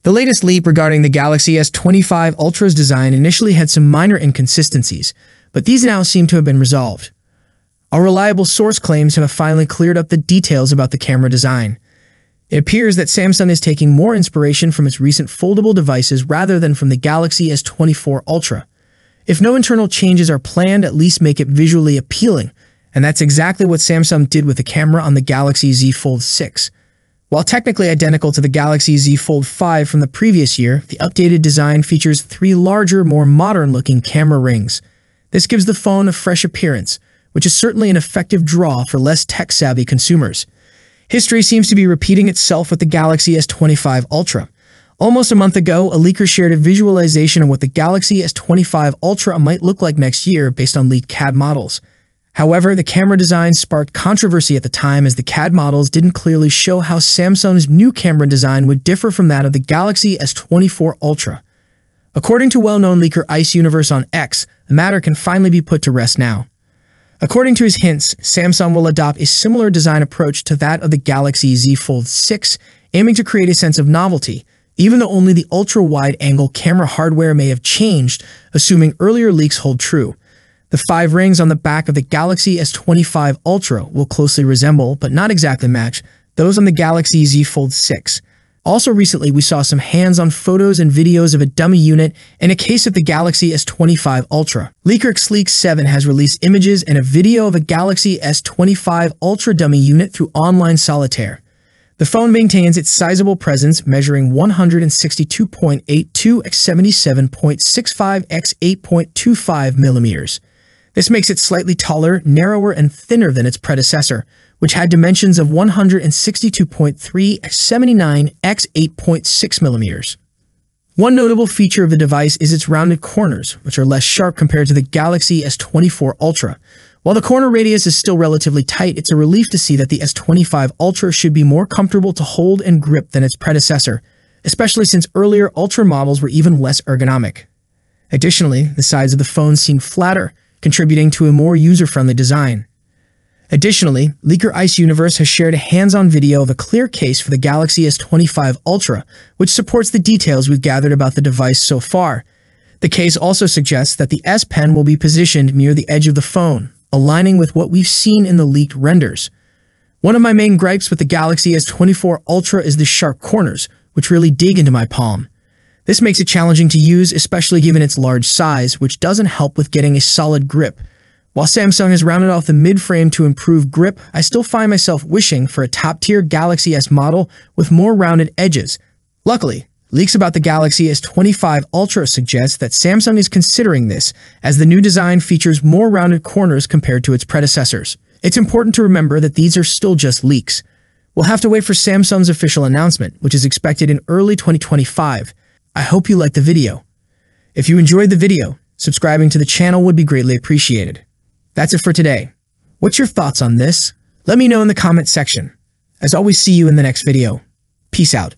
The latest leak regarding the Galaxy S25 Ultra's design initially had some minor inconsistencies, but these now seem to have been resolved. A reliable source claims to have finally cleared up the details about the camera design. It appears that Samsung is taking more inspiration from its recent foldable devices rather than from the Galaxy S24 Ultra. If no internal changes are planned, at least make it visually appealing, and that's exactly what Samsung did with the camera on the Galaxy Z Fold 6. While technically identical to the Galaxy Z Fold 5 from the previous year, the updated design features 3 larger, more modern-looking camera rings. This gives the phone a fresh appearance, which is certainly an effective draw for less tech-savvy consumers. History seems to be repeating itself with the Galaxy S25 Ultra. Almost a month ago, a leaker shared a visualization of what the Galaxy S25 Ultra might look like next year based on leaked CAD models. However, the camera design sparked controversy at the time as the CAD models didn't clearly show how Samsung's new camera design would differ from that of the Galaxy S24 Ultra. According to well-known leaker Ice Universe on X, the matter can finally be put to rest now. According to his hints, Samsung will adopt a similar design approach to that of the Galaxy Z Fold 6, aiming to create a sense of novelty, even though only the ultra-wide-angle camera hardware may have changed, assuming earlier leaks hold true. The 5 rings on the back of the Galaxy S25 Ultra will closely resemble, but not exactly match, those on the Galaxy Z Fold 6. Also recently, we saw some hands-on photos and videos of a dummy unit in a case of the Galaxy S25 Ultra. Leaker XLeaks7 has released images and a video of a Galaxy S25 Ultra dummy unit through online solitaire. The phone maintains its sizable presence, measuring 162.82 x 77.65 x 8.25 millimeters. This makes it slightly taller, narrower, and thinner than its predecessor, which had dimensions of 162.3 x 79 x 8.6 millimeters. One notable feature of the device is its rounded corners, which are less sharp compared to the Galaxy S24 Ultra. While the corner radius is still relatively tight, it's a relief to see that the S25 Ultra should be more comfortable to hold and grip than its predecessor, especially since earlier Ultra models were even less ergonomic. Additionally, the sides of the phone seem flatter, contributing to a more user-friendly design. Additionally, leaker Ice Universe has shared a hands-on video of a clear case for the Galaxy S25 Ultra, which supports the details we've gathered about the device so far. The case also suggests that the S Pen will be positioned near the edge of the phone, aligning with what we've seen in the leaked renders. One of my main gripes with the Galaxy S24 Ultra is the sharp corners, which really dig into my palm. This makes it challenging to use, especially given its large size, which doesn't help with getting a solid grip. While Samsung has rounded off the mid-frame to improve grip, I still find myself wishing for a top-tier Galaxy S model with more rounded edges. Luckily, leaks about the Galaxy S25 Ultra suggest that Samsung is considering this, as the new design features more rounded corners compared to its predecessors. It's important to remember that these are still just leaks. We'll have to wait for Samsung's official announcement, which is expected in early 2025. I hope you liked the video. If you enjoyed the video, subscribing to the channel would be greatly appreciated. That's it for today. What's your thoughts on this? Let me know in the comment section. As always, see you in the next video. Peace out.